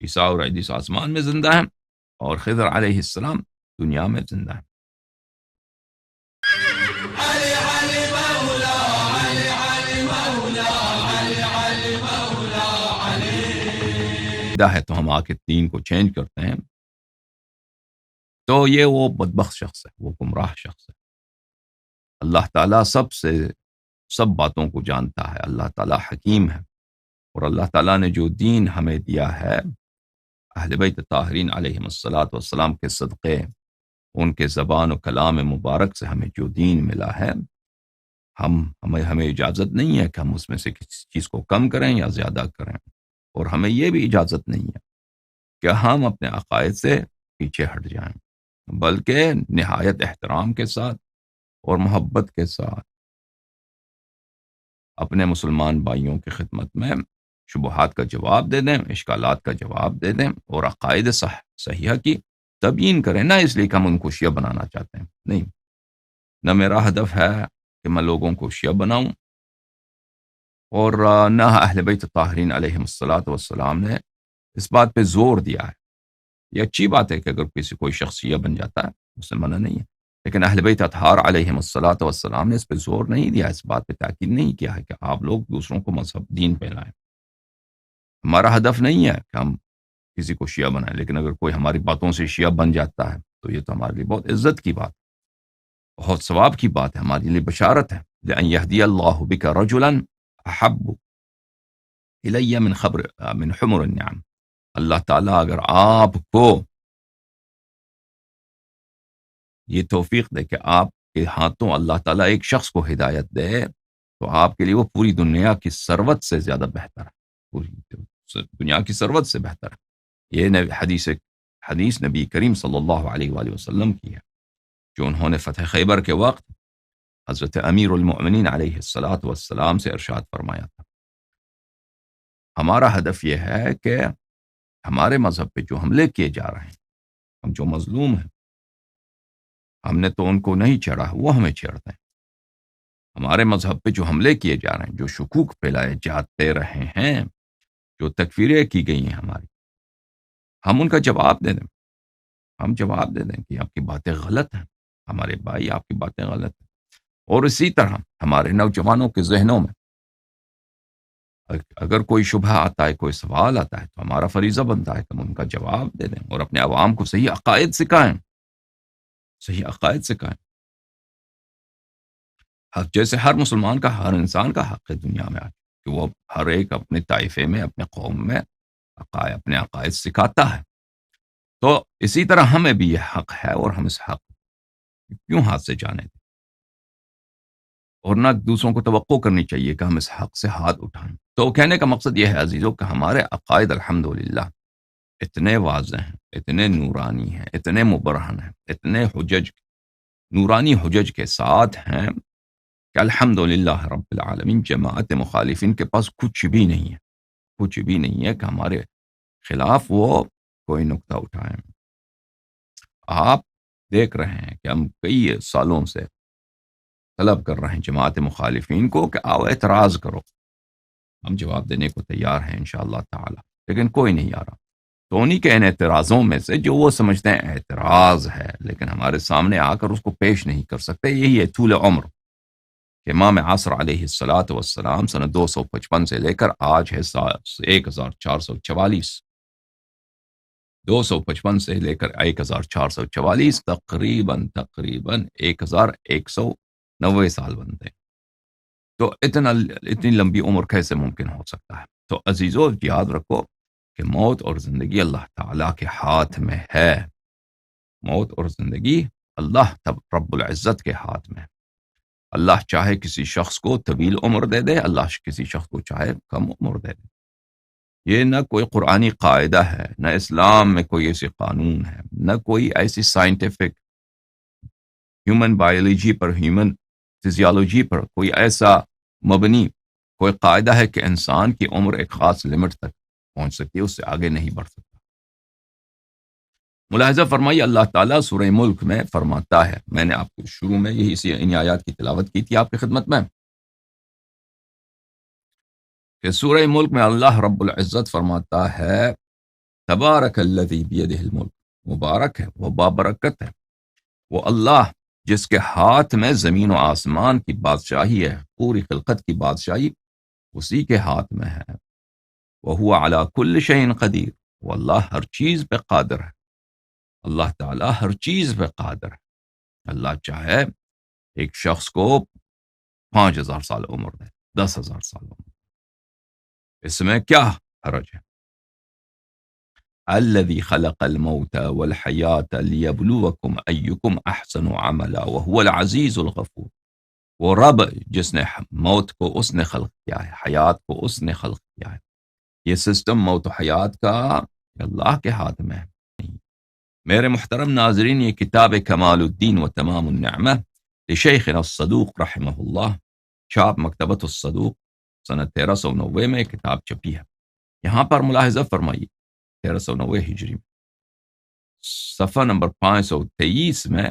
عیسیٰ اور ادریس آسمان میں زندہ ہیں، اور خضر علیہ السلام دنیا میں زندہ ہیں۔ ہے تو ہم آ کے دین کو چینج کرتے ہیں، تو یہ وہ بدبخت شخص ہے، وہ گمراہ شخص ہے۔ اللہ تعالیٰ سب باتوں کو جانتا ہے، اللہ تعالیٰ حکیم ہے، اور اللہ تعالیٰ نے جو دین ہمیں دیا ہے اہل بیت طاہرین علیہم الصلاۃ والسلام کے صدقے، ان کے زبان و کلام مبارک سے ہمیں جو دین ملا ہے، ہمیں اجازت نہیں ہے کہ ہم اس میں سے کسی چیز کو کم کریں یا زیادہ کریں، اور ہمیں یہ بھی اجازت نہیں ہے کہ ہم اپنے عقائد سے پیچھے ہٹ جائیں، بلکہ نہایت احترام کے ساتھ اور محبت کے ساتھ اپنے مسلمان بھائیوں کی خدمت میں شبہات کا جواب دے دیں، اشکالات کا جواب دے دیں، اور عقائد صحیحہ کی تبیین کریں، نہ اس لیے کہ ہم ان کو شیعہ بنانا چاہتے ہیں، نہیں، نہ میرا ہدف ہے کہ میں لوگوں کو شیعہ بناؤں، اور نہ اہل بیت طاہرین علیہم الصلاۃ والسلام نے اس بات پہ زور دیا ہے۔ یہ اچھی بات ہے کہ اگر کوئی شخص شیعہ بن جاتا ہے، اس سے منع نہیں ہے، لیکن اہل بیت اطہار علیہم الصلاۃ والسلام نے اس پہ زور نہیں دیا، اس بات پہ تاکید نہیں کیا ہے کہ آپ لوگ دوسروں کو مذہب دین پہ لائیں۔ ہمارا ہدف نہیں ہے کہ ہم کسی کو شیعہ بنائیں، لیکن اگر کوئی ہماری باتوں سے شیعہ بن جاتا ہے تو یہ تو ہمارے لیے بہت عزت کی بات، بہت ثواب کی بات ہے، ہمارے لیے بشارت ہے۔ لأن يهدي الله بك رجلا احب الی من حمر النعم، اللہ تعالیٰ اگر آپ کو یہ توفیق دے کہ آپ کے ہاتھوں اللہ تعالیٰ ایک شخص کو ہدایت دے، تو آپ کے لیے وہ پوری دنیا کی ثروت سے زیادہ بہتر ہے، پوری دنیا کی ثروت سے بہتر ہے۔ یہ حدیث نبی کریم صلی اللہ علیہ وآلہ وسلم کی ہے، جو انہوں نے فتح خیبر کے وقت حضرت امیر المؤمنین علیہ الصلاۃ والسلام سے ارشاد فرمایا تھا۔ ہمارا ہدف یہ ہے کہ ہمارے مذہب پہ جو حملے کیے جا رہے ہیں، ہم جو مظلوم ہیں، ہم نے تو ان کو نہیں چھیڑا، وہ ہمیں چھیڑتے ہیں۔ ہمارے مذہب پہ جو حملے کیے جا رہے ہیں، جو شکوک پھیلائے جاتے رہے ہیں، جو تکفیریں کی گئی ہیں ہماری، ہم ان کا جواب دے دیں، ہم جواب دے دیں کہ آپ کی باتیں غلط ہیں، ہمارے بھائی آپ کی باتیں غلط ہیں۔ اور اسی طرح ہمارے نوجوانوں کے ذہنوں میں اگر کوئی شبہ آتا ہے، کوئی سوال آتا ہے، تو ہمارا فریضہ بنتا ہے کہ ہم ان کا جواب دے دیں، اور اپنے عوام کو صحیح عقائد سکھائیں، صحیح عقائد سکھائیں۔ حق جیسے ہر مسلمان کا، ہر انسان کا حق ہے دنیا میں کہ وہ ہر ایک اپنے طائفے میں، اپنے قوم میں اپنے عقائد سکھاتا ہے، تو اسی طرح ہمیں بھی یہ حق ہے، اور ہم اس حق کیوں ہاتھ سے جانے دیں، اور نہ دوسروں کو توقع کرنی چاہیے کہ ہم اس حق سے ہاتھ اٹھائیں۔ تو کہنے کا مقصد یہ ہے عزیزوں کہ ہمارے عقائد الحمدللہ اتنے واضح ہیں، اتنے نورانی ہیں، اتنے مبرہن ہیں، اتنے نورانی حجج کے ساتھ ہیں کہ الحمدللہ رب العالمین جماعت مخالفین کے پاس کچھ بھی نہیں ہے، کچھ بھی نہیں ہے کہ ہمارے خلاف وہ کوئی نقطہ اٹھائیں۔ آپ دیکھ رہے ہیں کہ ہم کئی سالوں سے طلب کر رہے ہیں جماعت مخالفین کو کہ آؤ اعتراض کرو، ہم جواب دینے کو تیار ہیں انشاءاللہ تعالی، لیکن کوئی نہیں آ رہا۔ تو انہی کے ان اعتراضوں میں سے جو وہ سمجھتے ہیں اعتراض ہے، لیکن ہمارے سامنے آ کر اس کو پیش نہیں کر سکتے، یہی ہے طول عمر کہ امام عصر علیہ الصلاۃ والسلام سنہ 255 سے لے کر آج ہے 1444، 255 سے لے کر 1444، تقریباً 1190 سال بنتے ہیں۔ تو اتنی لمبی عمر کیسے ممکن ہو سکتا ہے؟ تو عزیزو یاد رکھو کہ موت اور زندگی اللہ تعالیٰ کے ہاتھ میں ہے، موت اور زندگی اللہ رب العزت کے ہاتھ میں۔ اللہ چاہے کسی شخص کو طویل عمر دے دے، اللہ کسی شخص کو چاہے کم عمر دے دے۔ یہ نہ کوئی قرآنی قاعدہ ہے، نہ اسلام میں کوئی ایسی قانون ہے، نہ کوئی ایسی سائنٹیفک ہیومن بایولوجی پر، ہیومن فزیالوجی پر کوئی ایسا مبنی کوئی قاعدہ ہے کہ انسان کی عمر ایک خاص لمٹ تک پہنچ سکتی ہے، اس سے آگے نہیں بڑھ سکتا۔ ملاحظہ فرمائیے اللہ تعالیٰ سورہ ملک میں فرماتا ہے، میں نے آپ کو شروع میں ان آیات کی تلاوت کی تھی آپ کی خدمت میں، کہ سورہ ملک میں اللہ رب العزت فرماتا ہے تبارک الذی بیدہ الملک، مبارک ہے، وہ بابرکت ہے وہ اللہ جس کے ہاتھ میں زمین و آسمان کی بادشاہی ہے، پوری خلقت کی بادشاہی اسی کے ہاتھ میں ہے۔ وَهُوَ عَلَى كُلِّ شَيْءٍ قدیر، وہ اللہ ہر چیز پہ قادر ہے، اللہ تعالیٰ ہر چیز پہ قادر ہے۔ اللہ چاہے ایک شخص کو 5000 سال عمر دے، 10,000 سال عمر، اس میں کیا حرج ہے؟ الذي خلق الموت والحیات لیبلوکم ایکم احسن عملا وهو العزیز الغفور، وہ رب جس نے موت کو اس نے خلق کیا ہے، حیات کو اس نے خلق کیا ہے۔ یہ سسٹم موت و حیات کا اللہ کے ہاتھ میں ہے۔ میرے محترم ناظرین، یہ کتاب کمال الدین و تمام النعمہ لشیخنا الصدوق رحمہ اللہ، چھاپ مکتبۃ الصدوق، سنہ 1390 میں کتاب چھپی ہے۔ یہاں پر ملاحظہ فرمائیے 1390 ہجری میں صفحہ نمبر 523 میں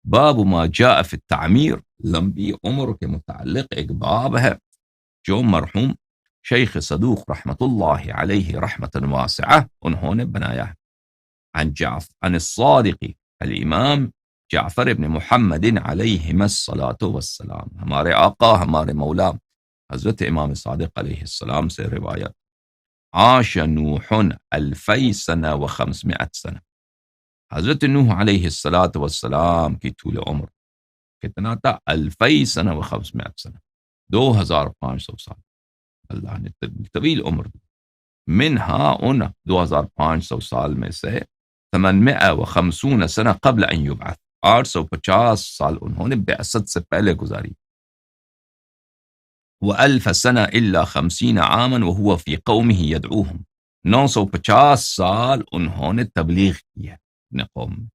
باب ما جاء فی التعمیر، لمبی عمر کے متعلق ایک باب ہے جو مرحوم شیخ صدوق رحمت اللہ علیہ رحمت واسعہ انہوں نے بنایا ہے۔ عن الصادق الامام جعفر ابن محمد علیہم الصلاۃ والسلام، ہمارے آقا ہمارے مولا حضرت امام صادق علیہ السلام سے روایت، عاش نوح 2000 سنہ و 500 سنہ، حضرت نوح علیہ السلام کی طول عمر کتنا تھا؟ 2000 سنہ و 500 سنہ، 2500 سال اللہ نے طویل عمر دی۔ منہا ان 2500 سال میں سے 850 سنہ قبل ان یبعث، 850 سال انہوں نے بعثت سے پہلے گزاری۔ وَأَلْفَ سَنَةٍ إِلَّا 50 عَامًا وَهُوَ فِي قَوْمِهِ يَدْعُوهُمْ، 950 سال انہوں نے تبلیغ کی ہے اپنے قوم میں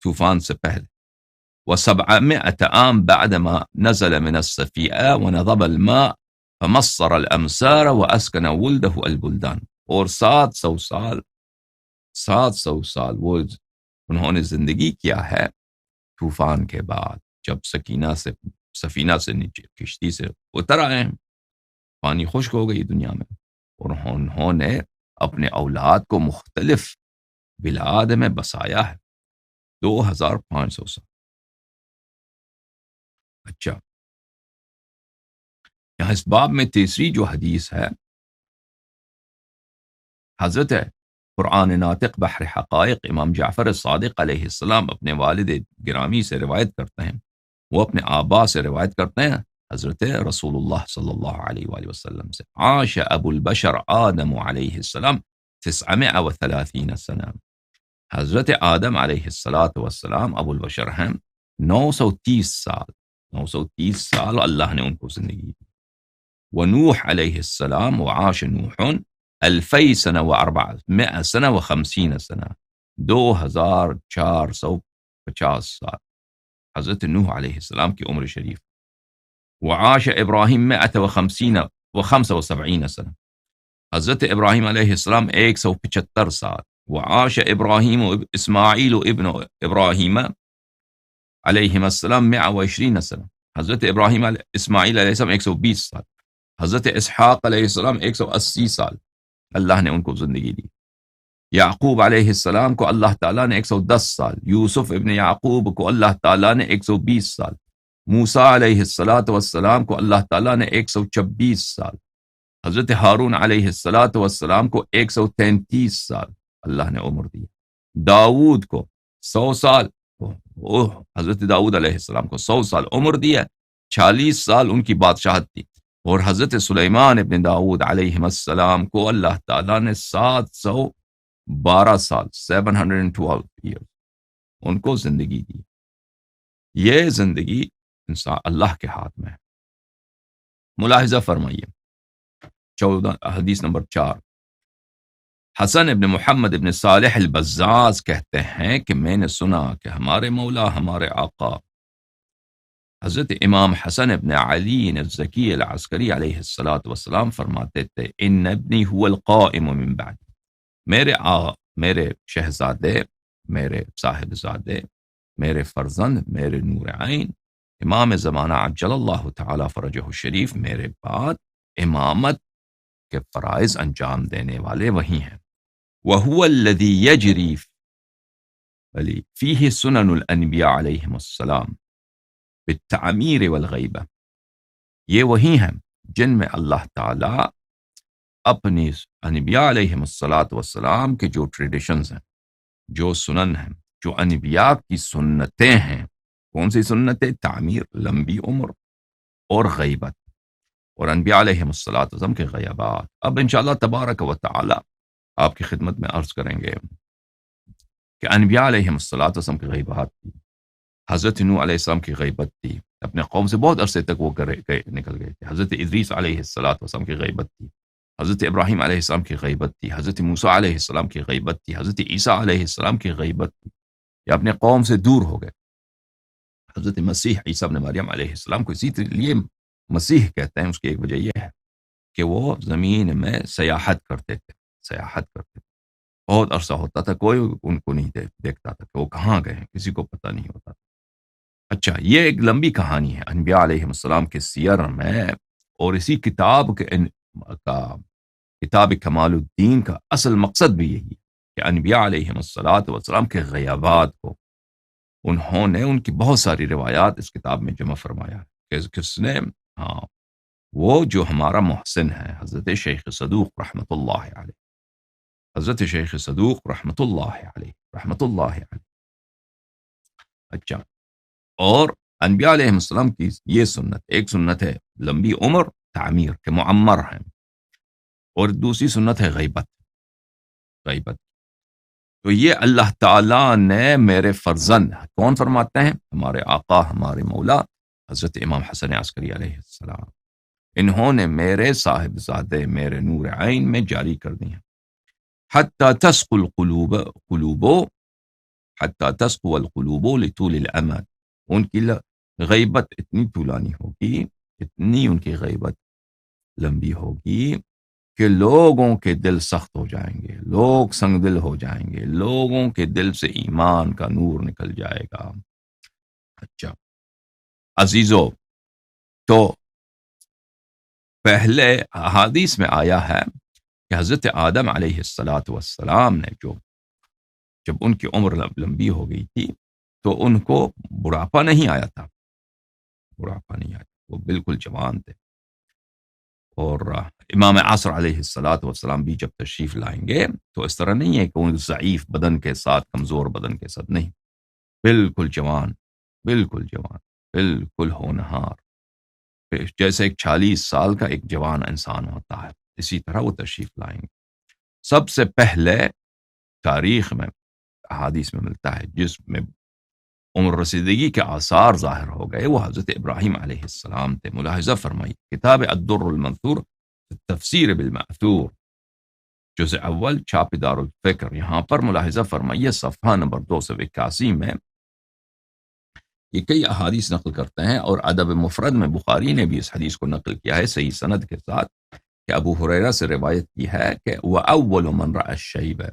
طوفان سے پہلے۔ و700 عام بعدما نزل من السفينة ونضب الماء فمصر الأمصار وأسكن ولده البلدان، اور 700 سال وہ انہوں نے زندگی کیا ہے طوفان کے بعد، جب سفینہ سے نیچے کشتی سے اتر آئے ہیں، پانی خشک ہو گئی دنیا میں، اور انہوں نے اپنے اولاد کو مختلف بلاد میں بسایا ہے 2500 سال۔ اچھا، یہاں اس باب میں تیسری جو حدیث ہے، حضرت قرآن ناطق بحر حقائق امام جعفر صادق علیہ السلام اپنے والد گرامی سے روایت کرتے ہیں، وہ اپنے آبا سے روایت کرتے ہیں حضرت رسول اللہ صلی اللہ علیہ وآلہ وسلم سے، عاش ابو البشر آدم علیہ السلام 930 سنہ، حضرت آدم علیہ السلام ابو البشر ہیں 930 سال اللہ نے ان کو زندگی دی۔ ونوح علیہ السلام وعاش نوح 2000 سنہ و400 سنہ و50 سنہ، 2450 سال حضرت نوح علیہ السلام کی عمر شریف۔ وعاش ابراہیم 150 و75 سنہ، حضرت ابراہیم علیہ السلام 175 سال۔ وعاش ابراہیم و اسماعیل ابن ابراہیم علیہ السلام 120 سنہ، حضرت ابراہیم اسماعیل علیہ السلام 120 سال، حضرت اسحاق علیہ السلام 180 سال اللہ نے ان کو زندگی دی۔ یعقوب علیہ السلام کو اللہ تعالیٰ نے 110 سال، یوسف ابن یعقوب کو اللہ تعالیٰ نے 120 سال، موسیٰ علیہ السلام کو اللہ تعالیٰ نے 126 سال، حضرت ہارون علیہ السلام کو 133 سال اللہ نے عمر دی۔ داؤد کو 100 سال، حضرت داؤد علیہ السلام کو 100 سال عمر دی ہے، 40 سال ان کی بادشاہت تھی۔ اور حضرت سلیمان ابن داؤد علیہ السلام کو اللہ تعالیٰ نے 712 سال 712 ایئر ان کو زندگی دی۔ یہ زندگی انسان اللہ کے ہاتھ میں ہے۔ ملاحظہ فرمائیے 14 حدیث نمبر 4، حسن ابن محمد ابن صالح البزاز کہتے ہیں کہ میں نے سنا کہ ہمارے مولا ہمارے آقا حضرت امام حسن ابن علی الزکی العسکری علیہ السلام فرماتے تھے، ان ابنی هو القائم من بعد، میرے شہزادے، میرے صاحبزادے، میرے فرزند، میرے نور عین، امام زمانہ عجل اللہ تعالی فرجہ الشریف میرے بعد امامت کے فرائض انجام دینے والے وہی ہیں۔ وهو الذي يجري فيه سنن الانبیاء علیہم السلام بالتعمیر والغیبہ، یہ وہی ہیں جن میں اللہ تعالیٰ اپنی انبیاء علیہم السلام کے جو ٹریڈیشنز ہیں، جو سنن ہیں، جو انبیاء کی سنتیں ہیں، کون سی سنتیں؟ تعمیر، لمبی عمر اور غیبت، اور انبیاء علیہم السلام کے غیبات۔ اب انشاءاللہ تبارک و تعالی آپ کی خدمت میں عرض کریں گے کہ انبیاء علیہم السلام کی غیبات تھی۔ حضرت نوح علیہ السلام کی غیبت تھی، اپنے قوم سے بہت عرصے تک وہ نکل گئے تھے۔ حضرت ادریس علیہ السلام کی غیبت تھی، حضرت ابراہیم علیہ السلام کی غیبت تھی، حضرت موسیٰ علیہ السلام کی غیبت تھی، حضرت عیسیٰ علیہ السلام کی غیبت تھی، یہ اپنے قوم سے دور ہو گئے۔ حضرت مسیح عیسیٰ ابن مریم علیہ السلام کو اسی لیے مسیح کہتے ہیں، اس کی ایک وجہ یہ ہے کہ وہ زمین میں سیاحت کرتے تھے، بہت عرصہ ہوتا تھا کوئی ان کو نہیں دیکھتا تھا کہ وہ کہاں گئے ہیں، کسی کو پتہ نہیں ہوتا تھا۔ اچھا، یہ ایک لمبی کہانی ہے انبیاء علیہ السلام کے سیر میں، اور اسی کتاب کتاب کمال الدین کا اصل مقصد بھی یہی ہے کہ انبیاء علیہ السلام کے غیبات کو انہوں نے ان کی بہت ساری روایات اس کتاب میں جمع فرمایا ہے۔ کس نے؟ ہاں، وہ جو ہمارا محسن ہے، حضرت شیخ صدوق رحمۃ اللہ علیہ، حضرت شیخ صدوق رحمۃ اللہ علیہ۔ اچھا، اور انبیاء علیہ السلام کی یہ سنت، ایک سنت ہے لمبی عمر، تعمیر کے معمر ہیں، اور دوسری سنت ہے غیبت۔ تو یہ اللہ تعالیٰ نے میرے فرزند، کون فرماتے ہیں؟ ہمارے آقا، ہمارے مولا حضرت امام حسن عسکری علیہ السلام، انہوں نے میرے صاحب زادے، میرے نور عین میں جاری کر دی ہیں۔ حتی تسقو القلوب لطول الامد، ان کی غیبت اتنی طولانی ہوگی، اتنی ان کی غیبت لمبی ہوگی کہ لوگوں کے دل سخت ہو جائیں گے، لوگ سنگ دل ہو جائیں گے، لوگوں کے دل سے ایمان کا نور نکل جائے گا۔ اچھا عزیزو، تو پہلے احادیث میں آیا ہے کہ حضرت آدم علیہ السلام نے جب ان کی عمر لمبی ہو گئی تھی تو ان کو بڑھاپا نہیں آیا تھا، وہ بالکل جوان تھے، اور امام عصر علیہ السلام بھی جب تشریف لائیں گے تو اس طرح نہیں ہے کہ وہ ضعیف بدن کے ساتھ، کمزور بدن کے ساتھ، نہیں، بالکل جوان، بالکل ہونہار، جیسے ایک 40 سال کا ایک جوان انسان ہوتا ہے، اسی طرح وہ تشریف لائیں گے۔ سب سے پہلے تاریخ میں احادیث میں ملتا ہے جس میں عمر رسیدگی کے آثار ظاہر ہو گئے، وہ حضرت ابراہیم علیہ السلام تھے۔ ملاحظہ فرمائی کتاب الدر المنثور تفسیر بالمأثور، جزء اول، چھاپ دار الفکر، یہاں پر ملاحظہ فرمائیے صفحہ نمبر 281 میں یہ کئی احادیث نقل کرتے ہیں، اور ادب مفرد میں بخاری نے بھی اس حدیث کو نقل کیا ہے صحیح سند کے ساتھ، کہ ابو ہریرہ سے روایت کی ہے کہ وَأَوَّلُ مَنْ رَأَى الشَّيْبَ،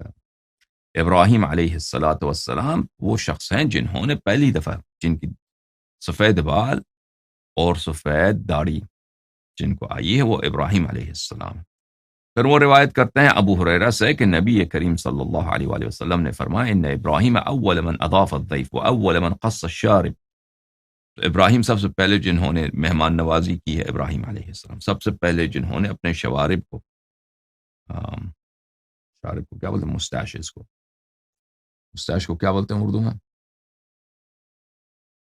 ابراہیم علیہ السلام وہ شخص ہیں جنہوں نے پہلی دفعہ، جن کی سفید بال اور سفید داڑھی جن کو آئی ہے، وہ ابراہیم علیہ السلام۔ پھر وہ روایت کرتے ہیں ابو ہریرہ سے کہ نبی کریم صلی اللہ علیہ وآلہ وسلم نے فرمایا ان ابراہیم اول من اضاف الضیف واول من قص الشارب، تو ابراہیم سب سے پہلے جنہوں نے مہمان نوازی کی ہے، ابراہیم علیہ السلام سب سے پہلے جنہوں نے اپنے شوارب کو، شارب کو کیا بولتے ہیں؟ مسٹاش کو کیا بولتے ہیں اردو میں؟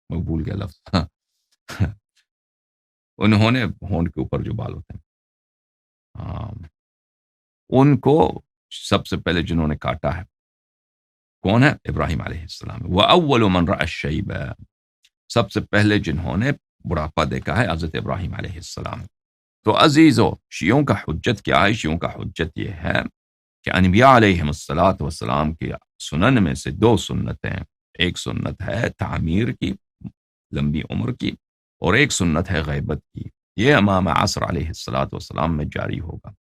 میں بھول گیا لفظ انہوں نے ہونٹ کے اوپر جو بال ہوتے ہیں ان کو سب سے پہلے جنہوں نے کاٹا ہے کون ہے؟ ابراہیم علیہ السلام۔ وَأَوَّلُ مَنْ رَأَى الشَّيْبَ، سب سے پہلے جنہوں نے بڑھاپا دیکھا ہے حضرت ابراہیم علیہ السلام۔ تو عزیزو، شیعوں کا حجت کیا ہے؟ شیعوں کا حجت یہ ہے کہ انبیاء علیہ السلام کی سنن میں سے 2 سنتیں، ایک سنت ہے تعمیر کی، لمبی عمر کی، اور ایک سنت ہے غیبت کی، یہ امام عصر علیہ السلام میں جاری ہوگا۔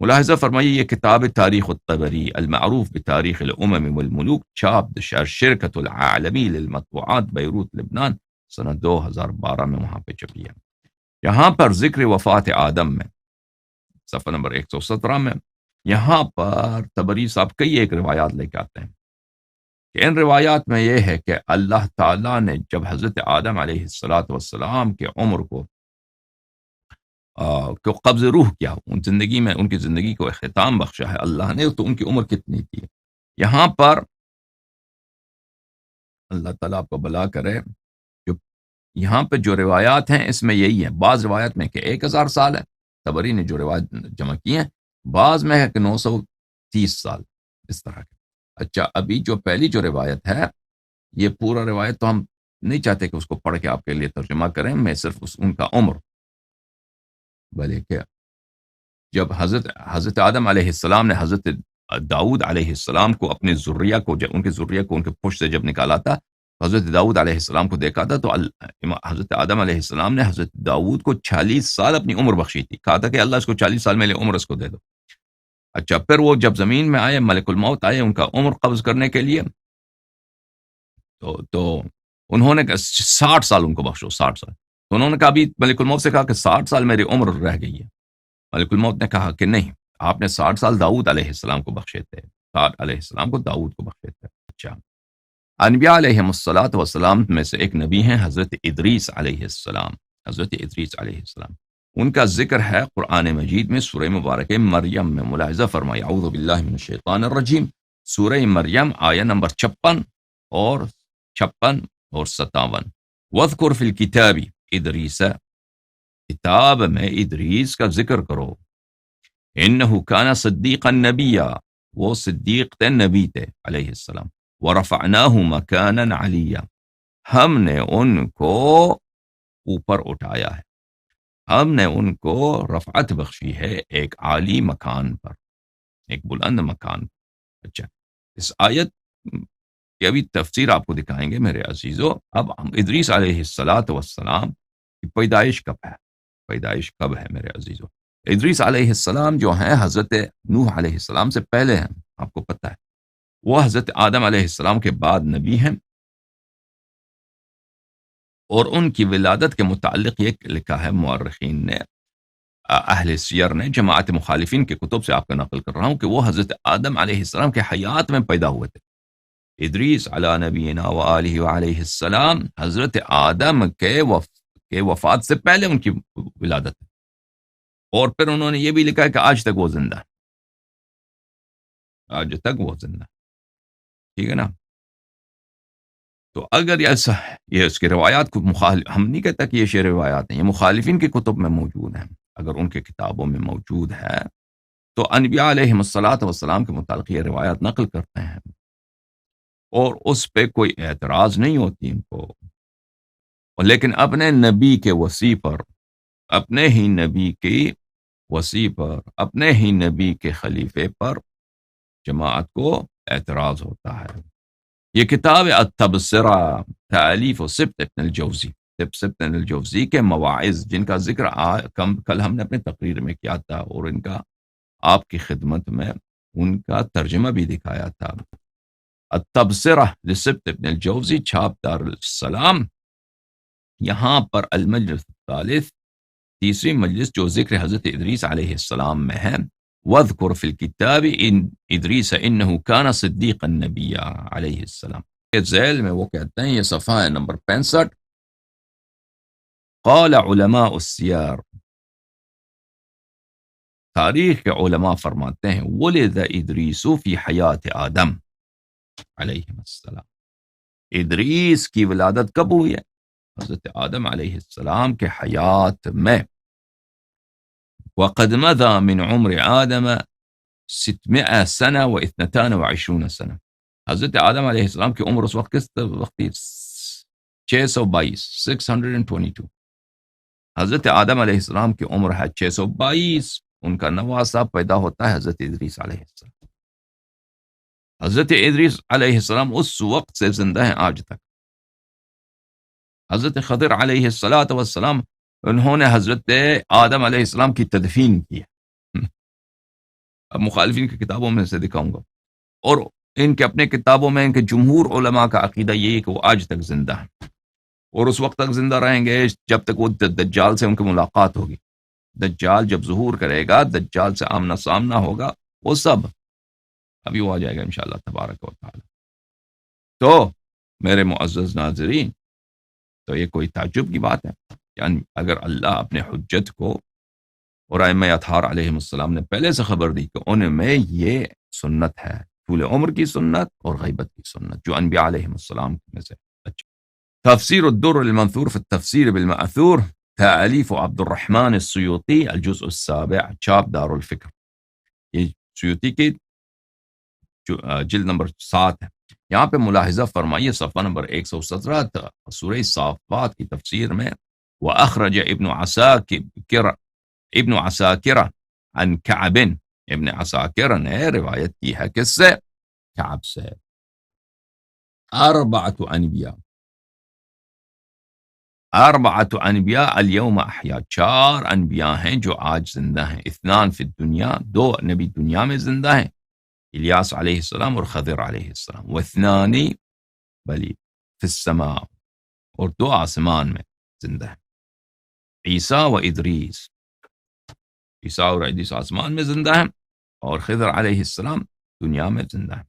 ملاحظہ فرمائیے یہ کتاب تاریخ الطبری المعروف بتاریخ الامم والملوک، چھاپ شرکت العالمی للمطبوعات، بیروت لبنان، سنہ 2012 میں وہاں پہ چھپی ہے۔ یہاں پر ذکر وفات آدم میں صفحہ نمبر 117 میں یہاں پر تبری صاحب کئی ایک روایات لے کے آتے ہیں کہ ان روایات میں یہ ہے کہ اللہ تعالیٰ نے جب حضرت آدم علیہ السلام کے عمر کو قبض روح کیا، ان زندگی میں ان کی زندگی کو اختتام بخشا ہے اللہ نے، تو ان کی عمر کتنی تھی؟ یہاں پر اللہ تعالیٰ آپ کو بلا کرے، جو یہاں پہ جو روایات ہیں اس میں یہی ہے، بعض روایت میں کہ 1000 سال ہے، تبری نے جو روایت جمع کی ہیں، بعض میں ہے کہ 930 سال، اس طرح کے۔ اچھا، ابھی جو پہلی جو روایت ہے، یہ پورا روایت تو ہم نہیں چاہتے کہ اس کو پڑھ کے آپ کے لیے ترجمہ کریں، میں صرف ان کا عمر، بلکہ کہ جب حضرت آدم علیہ السلام نے حضرت داؤد علیہ السلام کو اپنے ذریہ کو، جب ان کے ذریہ کو ان کے پشت سے جب نکالا تھا، حضرت داؤد علیہ السلام کو دیکھا تھا، تو حضرت آدم علیہ السلام نے حضرت داؤد کو 40 سال اپنی عمر بخشی تھی، کہا تھا کہ اللہ اس کو 40 سال میرے عمر اس کو دے دو۔ اچھا، پھر وہ جب زمین میں آئے، ملک الموت آئے ان کا عمر قبض کرنے کے لیے، تو انہوں نے 60 سال ان کو بخشو، 60 سال۔ تو انہوں نے کہا، ابھی ملک الموت سے کہا کہ 60 سال میری عمر رہ گئی ہے۔ ملک الموت نے کہا کہ نہیں، آپ نے 60 سال داؤد علیہ السلام کو بخشے تھے، 60 علیہ السلام کو داؤد کو بخشے تھے۔ اچھا، انبیاء علیہ السلام میں سے ایک نبی ہیں حضرت ادریس علیہ السلام، حضرت ادریس علیہ السلام، ان کا ذکر ہے قرآن مجید میں سورہ مبارکہ مریم میں، ملاحظہ فرمائے، اعوذ باللہ من الشیطان الرجیم، سورہ مریم آیہ نمبر 56 اور 57۔ وَاذْكُرْ فِي الْكِتَابِ ادریس، کتاب میں ادریس کا ذکر کرو، انہو کان صدیقا نبیا، وہ صدیق تھے، نبی تھے علیہ السلام، ورفعناہ مکانا علیا، ہم نے ان کو اوپر اٹھایا ہے، ہم نے ان کو رفعت بخشی ہے ایک عالی مکان پر، ایک بلند مکان پر۔ اچھا، اس آیت کی ابھی تفسیر آپ کو دکھائیں گے میرے عزیزو۔ اب ہم ادریس علیہ السلام کی پیدائش کب ہے؟ پیدائش کب ہے میرے عزیزو؟ ادریس علیہ السلام جو ہیں حضرت نوح علیہ السلام سے پہلے ہیں، آپ کو پتہ ہے، وہ حضرت آدم علیہ السلام کے بعد نبی ہیں، اور ان کی ولادت کے متعلق یہ لکھا ہے مورخین نے، اہل سیر نے، جماعت مخالفین کے کتب سے آپ کا نقل کر رہا ہوں، کہ وہ حضرت آدم علیہ السلام کے حیات میں پیدا ہوئے تھے۔ ادریس علی نبینا و آلہ علیہ السلام، حضرت آدم کے وفات سے پہلے ان کی ولادت ہے، اور پھر انہوں نے یہ بھی لکھا ہے کہ آج تک وہ زندہ ہے، آج تک وہ زندہ ہے، ٹھیک ہے نا؟ تو اگر ایسا ہے، یہ اس کی روایات کو ہم نہیں کہتا کہ یہ شعر روایات ہیں، یہ مخالفین کی کتب میں موجود ہیں، اگر ان کے کتابوں میں موجود ہے تو انبیاء علیہ السلام کے متعلق یہ روایات نقل کرتے ہیں، اور اس پہ کوئی اعتراض نہیں ہوتی ان کو، لیکن اپنے نبی کے وصی پر، اپنے ہی نبی کی وصی پر، اپنے ہی نبی کے خلیفے پر جماعت کو اعتراض ہوتا ہے۔ یہ کتاب التبصرہ، تالیف سبط ابن الجوزی، سبط ابن الجوزی کے مواعظ، جن کا ذکر کل ہم نے اپنے تقریر میں کیا تھا، اور ان کا آپ کی خدمت میں ان کا ترجمہ بھی دکھایا تھا۔ التبصرہ لسبط ابن الجوزی، چھاپ دار السلام، یہاں پر المجلس الثالث، تیسری مجلس، جو ذکر حضرت ادریس علیہ السلام میں ہے، وَاذْكُرْ فِي الْكِتَابِ ادریس انہو کان صدیقا نبیا علیہ السلام، یہ ذیل میں وہ کہتے ہیں، یہ صفحہ ہے نمبر 65۔ قال علماء السیار، تاریخ کے علماء فرماتے ہیں، ولد ادریس فی حیات آدم علیہ السلام، ادریس کی ولادت کب ہوئی ہے؟ حضرت آدم علیہ السلام کے حیات میں۔ وقد مضى من عمر آدم 600 سنة و22 سنة، حضرت آدم علیہ السلام کی عمر اس وقت کس وقت تھی؟ 622 حضرت آدم علیہ السلام کی عمر ہے 622، ان کا نواسا پیدا ہوتا ہے حضرت ادریس علیہ السلام۔ حضرت ادریس علیہ السلام اس وقت سے زندہ ہیں آج تک۔ حضرت خضر علیہ السلام، انہوں نے حضرت آدم علیہ السلام کی تدفین کی ہے، اب مخالفین کی کتابوں میں سے دکھاؤں گا، اور ان کے اپنے کتابوں میں ان کے جمہور علماء کا عقیدہ یہ ہے کہ وہ آج تک زندہ ہیں، اور اس وقت تک زندہ رہیں گے جب تک وہ دجال سے ان کی ملاقات ہوگی۔ دجال جب ظہور کرے گا، دجال سے آمنا سامنا ہوگا، وہ سب ابھی وہ آ جائے گا انشاءاللہ تبارک و تعالی. تو میرے معزز ناظرین، تو یہ کوئی تعجب کی بات ہے؟ یعنی اگر اللہ اپنے حجت کو اور ائمہ اطہار علیہ السلام نے پہلے سے خبر دی کہ ان میں یہ سنت ہے، طول عمر کی سنت اور غیبت کی سنت، جو انبیاء علیہ السلام میں سے. اچھا، تفسیر الدر المنثور في التفسیر بالمأثور، تألیف عبد الرحمن السیوطی، الجزء السابع، چاپ دار الفکر. یہ سیوطی کی جلد نمبر 7 ہے. یہاں پہ ملاحظہ فرمائیے صفحہ نمبر 117 سورہ صافات کی تفسیر میں، وَأَخْرَجَ ابن عساکر عن کعب، ابن عساکر نے روایت کی ہے کس سے؟ کعب سے. اربعۃ انبیاء اليوم احیا، 4 انبیاء ہیں جو آج زندہ ہیں. اثنان فی الدنیا، 2 نبی دنیا میں زندہ ہیں، الیاس علیہ السلام اور خضر علیہ السلام. واثنان بلی فی السماء، اور 2 آسمان میں زندہ ہیں، عیسیٰ و ادریس. عیسیٰ اور ادریس آسمان میں زندہ ہیں، اور خضر علیہ السلام دنیا میں زندہ ہیں.